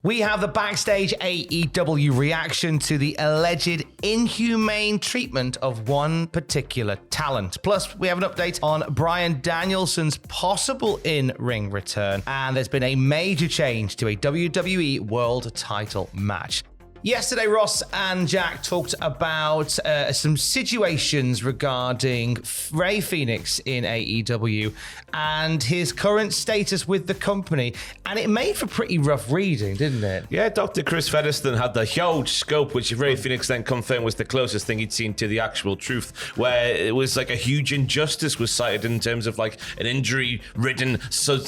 We have the Backstage AEW reaction to the alleged inhumane treatment of one particular talent. Plus, we have an update on Bryan Danielson's possible in-ring return, and there's been a major change to a WWE World title match. Yesterday, Ross and Jack talked about some situations regarding Rey Fenix in AEW and his current status with the company, and it made for pretty rough reading, didn't it? Yeah, Dr. Chris Featherstone had the huge scope, which Rey Fenix then confirmed was the closest thing he'd seen to the actual truth, where it was like a huge injustice was cited in terms of like an injury-ridden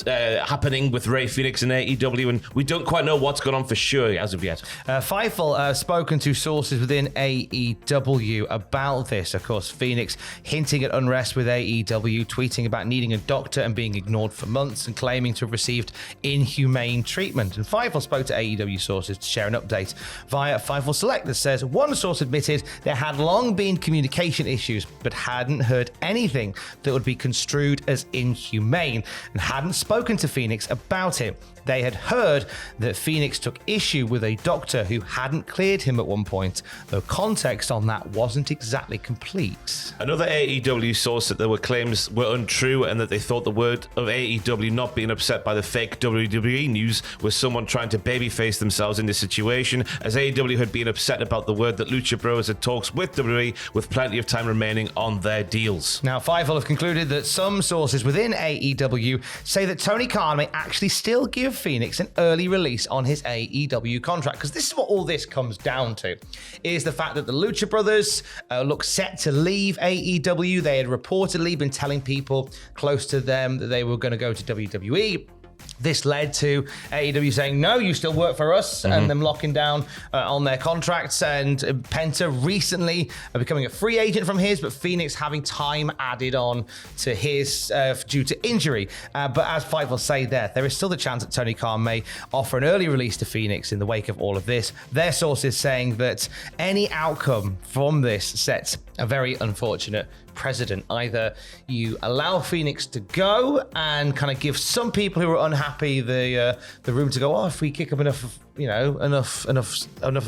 happening with Rey Fenix in AEW, and we don't quite know what's going on for sure as of yet. Fightful spoken to sources within AEW about this. Of course, Phoenix hinting at unrest with AEW, tweeting about needing a doctor and being ignored for months and claiming to have received inhumane treatment. And Fightful spoke to AEW sources to share an update via Fightful Select that says one source admitted there had long been communication issues but hadn't heard anything that would be construed as inhumane and hadn't spoken to Phoenix about it. They had heard that Phoenix took issue with a doctor who hadn't cleared him at one point, though context on that wasn't exactly complete. Another AEW source said there were claims were untrue and that they thought the word of AEW not being upset by the fake WWE news was someone trying to babyface themselves in this situation, as AEW had been upset about the word that Lucha Bros had talks with WWE with plenty of time remaining on their deals. Now, Fightful have concluded that some sources within AEW say that Tony Khan may actually still give Phoenix an early release on his AEW contract, because this is what all this comes down to, is the fact that the Lucha Brothers look set to leave AEW. They had reportedly been telling people close to them that they were going to go to WWE. This led to AEW saying, no, you still work for us, and them locking down on their contracts. And Penta recently becoming a free agent from his, but Phoenix having time added on to his due to injury. But as Fightful say there is still the chance that Tony Khan may offer an early release to Phoenix in the wake of all of this. Their sources saying that any outcome from this sets a very unfortunate precedent. Either you allow Phoenix to go and kind of give some people who are unhappy the room to go, if we kick up enough of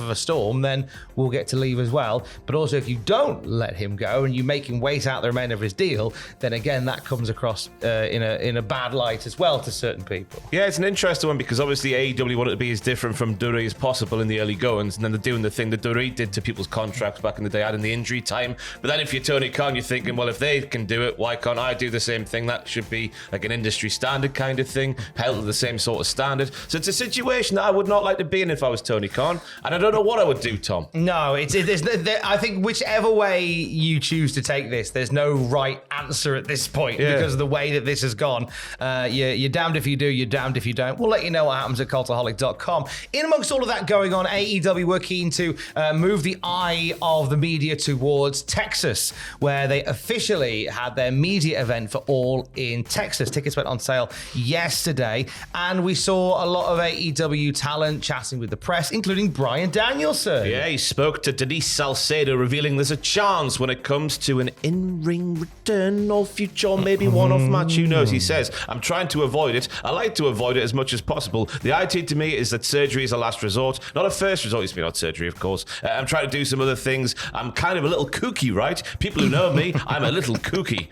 a storm, then we'll get to leave as well. But also, if you don't let him go and you make him wait out the remainder of his deal, then again that comes across in a bad light as well to certain people. Yeah, it's an interesting one because obviously AEW wanted to be as different from WWE as possible in the early goings, and then they're doing the thing that WWE did to people's contracts back in the day, adding the injury time. But then if you're Tony Khan, you're thinking, well, if they can do it, why can't I do the same thing? That should be like an industry standard kind of thing, held to the same sort of standard. So it's a situation that I would not like to be in if I was Tony Khan, and I don't know what I would do, Tom. No, I think whichever way you choose to take this, there's no right answer at this point because of the way that this has gone. You're damned if you do, you're damned if you don't. We'll let you know what happens at Cultaholic.com. In amongst all of that going on, AEW were keen to move the eye of the media towards Texas, where they officially had their media event for All in Texas. Tickets went on sale yesterday, and we saw a lot of AEW talent chatting with the press, including Bryan Danielson. Yeah, he spoke to Denise Salcedo, revealing there's a chance when it comes to an in-ring return or future, or maybe one-off match. Who knows? He says, I'm trying to avoid it. I like to avoid it as much as possible. The idea to me is that surgery is a last resort, not a first resort. It's not surgery, of course. I'm trying to do some other things. I'm kind of a little kooky, right? People who know me, I'm a little kooky.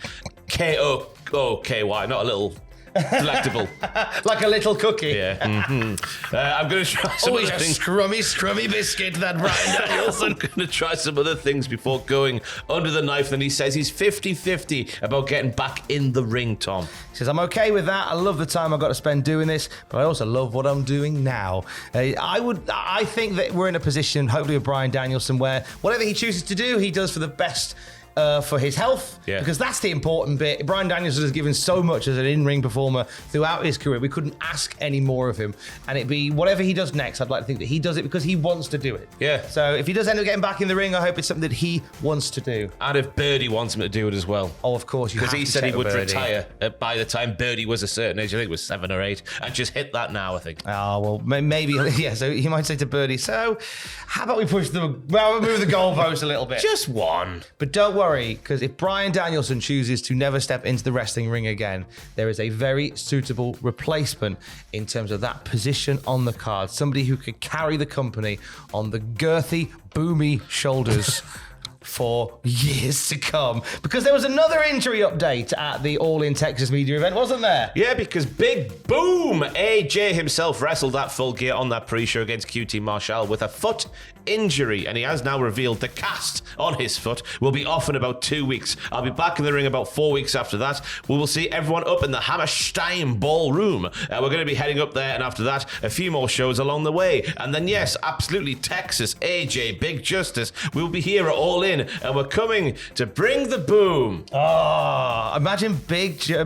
K-O-O-K-Y, not a little... delectable. Like a little cookie. Yeah. I'm going to try some other things. Scrummy biscuit, that Bryan Danielson. I'm going to try some other things before going under the knife. Then he says he's 50-50 about getting back in the ring, Tom. He says, I'm okay with that. I love the time I got to spend doing this, but I also love what I'm doing now. I think that we're in a position, hopefully with Bryan Danielson, where whatever he chooses to do, he does for the best for his health, because that's the important bit. Bryan Danielson has given so much as an in-ring performer throughout his career. We couldn't ask any more of him, and it'd be whatever he does next. I'd like to think that he does it because he wants to do it. Yeah. So if he does end up getting back in the ring, I hope it's something that he wants to do. And if Birdie wants him to do it as well. Oh, of course. Because he said he would retire by the time Birdie was a certain age. I think it was 7 or 8, and just hit that now, I think. Oh, well, maybe, yeah. So he might say to Birdie, so how about we move the goalpost a little bit? Just one. But don't worry. worry, because if Bryan Danielson chooses to never step into the wrestling ring again, there is a very suitable replacement in terms of that position on the card. Somebody who could carry the company on the girthy, boomy shoulders for years to come. Because there was another injury update at the All In Texas media event, wasn't there? Yeah, because Big Boom AJ himself wrestled at Full Gear on that pre-show against QT Marshall with a foot injury, and he has now revealed the cast on his foot will be off in about 2 weeks. I'll be back in the ring about 4 weeks after that. We will see everyone up in the Hammerstein Ballroom. We're going to be heading up there, and after that, a few more shows along the way. And then, yes, absolutely, Texas, AJ, Big Justice. We'll be here at All In, and we're coming to bring the boom. Oh, imagine Big Justice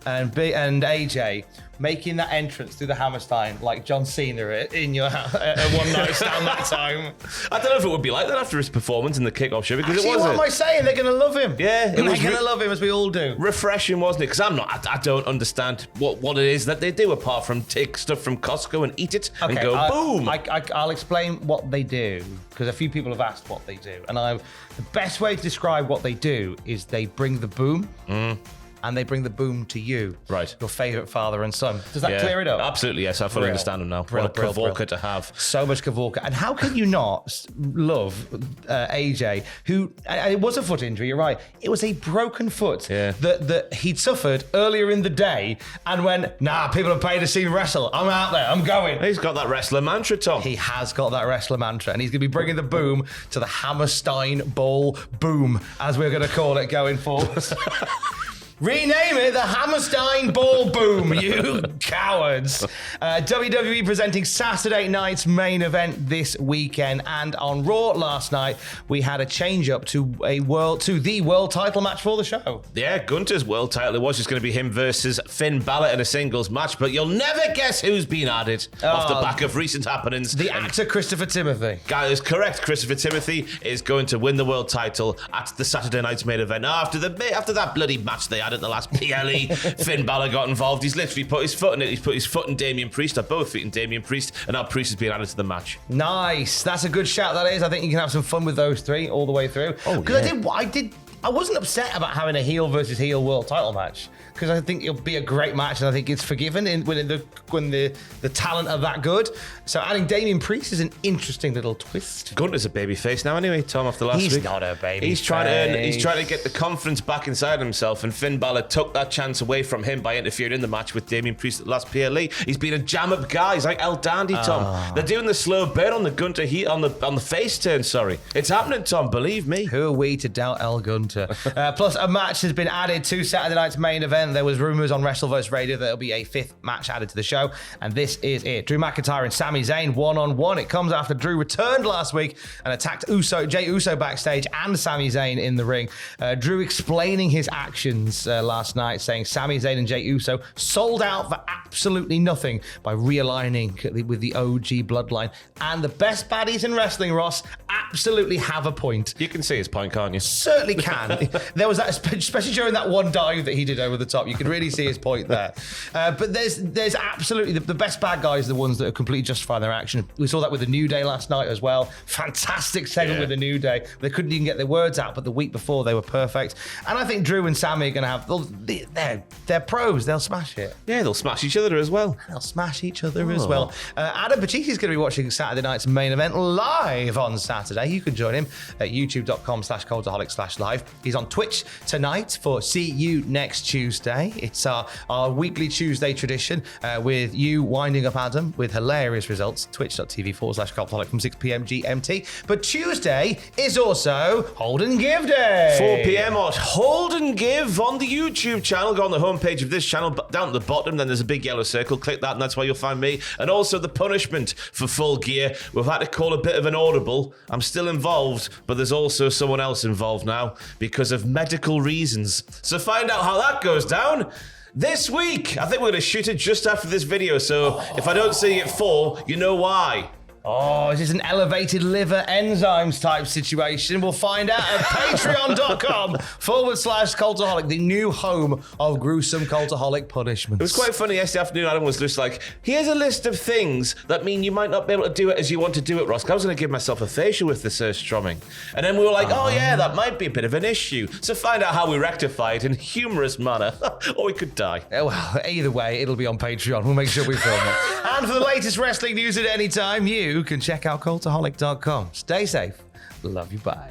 and AJ making that entrance through the Hammerstein like John Cena in your one night stand that time. I don't know if it would be like that after his performance in the kickoff show, because Actually, it wasn't. What am I saying? They're going to love him. Yeah, they're going to love him, as we all do. Refreshing, wasn't it? Because I don't understand what it is that they do apart from take stuff from Costco and eat it and go boom. I'll explain what they do, because a few people have asked what they do, and the best way to describe what they do is they bring the boom. And they bring the boom to you, right? Your favourite father and son. Does that clear it up? Absolutely, yes. I fully understand him now. What a Kavorka to have. So much Kavorka. And how can you not love AJ, who, and it was a foot injury, you're right. It was a broken foot that he'd suffered earlier in the day, and went, nah, people are paid to see him wrestle. I'm out there. I'm going. He's got that wrestler mantra, Tom. He has got that wrestler mantra, and he's going to be bringing the boom to the Hammerstein Ball Boom, as we're going to call it going forward. Rename it the Hammerstein Ball Boom, you cowards. WWE presenting Saturday night's main event this weekend, and on Raw last night we had a change up to the world title match for the show. Yeah, Gunther's world title. It was just going to be him versus Finn Balor in a singles match, but you'll never guess who's been added off the back of recent happenings. The actor Christopher Timothy. That is correct. Christopher Timothy is going to win the world title at the Saturday night's main event after that bloody match they had at the last PLE. Finn Balor got involved. He's literally put his foot in it. He's put his foot in Damian Priest, or both feet in Damian Priest, and now Priest has been added to the match. Nice. That's a good shout, that is. I think you can have some fun with those three all the way through. Because I wasn't upset about having a heel versus heel world title match, because I think it'll be a great match, and I think it's forgiven when the talent are that good. So adding Damian Priest is an interesting little twist. Gunther's a babyface now anyway, Tom, after last week. He's not a baby. He's trying to get the confidence back inside himself, and Finn Balor took that chance away from him by interfering in the match with Damian Priest at the last PLE. He's been a jam-up guy. He's like El Dandy, Tom. They're doing the slow burn on the Gunther heat on the face turn, sorry. It's happening, Tom, believe me. Who are we to doubt El Gunter? Plus, a match has been added to Saturday night's main event. There was rumours on WrestleVerse Radio that there'll be a fifth match added to the show, and this is it. Drew McIntyre and Sami Zayn one-on-one. It comes after Drew returned last week and attacked Jey Uso backstage and Sami Zayn in the ring. Drew explaining his actions last night, saying Sami Zayn and Jey Uso sold out for absolutely nothing by realigning with the OG bloodline. And the best baddies in wrestling, Ross, absolutely have a point. You can see his point, can't you? Certainly can. There was that, especially during that one dive that he did over the top. You could really see his point there. But there's absolutely the best bad guys are the ones that are completely justifying their action. We saw that with the New Day last night as well. Fantastic segment with the New Day. They couldn't even get their words out, but the week before they were perfect. And I think Drew and Sami are going to have, they're pros. They'll smash it. Yeah, they'll smash each other as well. They'll smash each other as well. Adam Pacifi's going to be watching Saturday night's main event live on Saturday. You can join him at youtube.com/cultaholic/live. He's on Twitch tonight for See You Next Tuesday. It's our weekly Tuesday tradition with you winding up Adam with hilarious results. Twitch.tv/cultaholic from 6 p.m. GMT. But Tuesday is also Hold and Give Day. 4 p.m. on Hold and Give on the YouTube channel. Go on the homepage of this channel, down at the bottom, then there's a big yellow circle. Click that and that's where you'll find me. And also the punishment for Full Gear. We've had to call a bit of an audible. I'm still involved, but there's also someone else involved now because of medical reasons. So find out how that goes down this week. I think we're going to shoot it just after this video, so if I don't see it at 4, you know why. Oh, is this an elevated liver enzymes type situation? We'll find out at patreon.com/Cultaholic, the new home of gruesome Cultaholic punishments. It was quite funny yesterday afternoon. Adam was just like, here's a list of things that mean you might not be able to do it as you want to do it, Ross. I was going to give myself a facial with the strumming. And then we were like, oh yeah, that might be a bit of an issue. So find out how we rectify it in a humorous manner. Or we could die. Well, either way, it'll be on Patreon. We'll make sure we film it. And for the latest wrestling news at any time, you can check out cultaholic.com. Stay safe. Love you. Bye.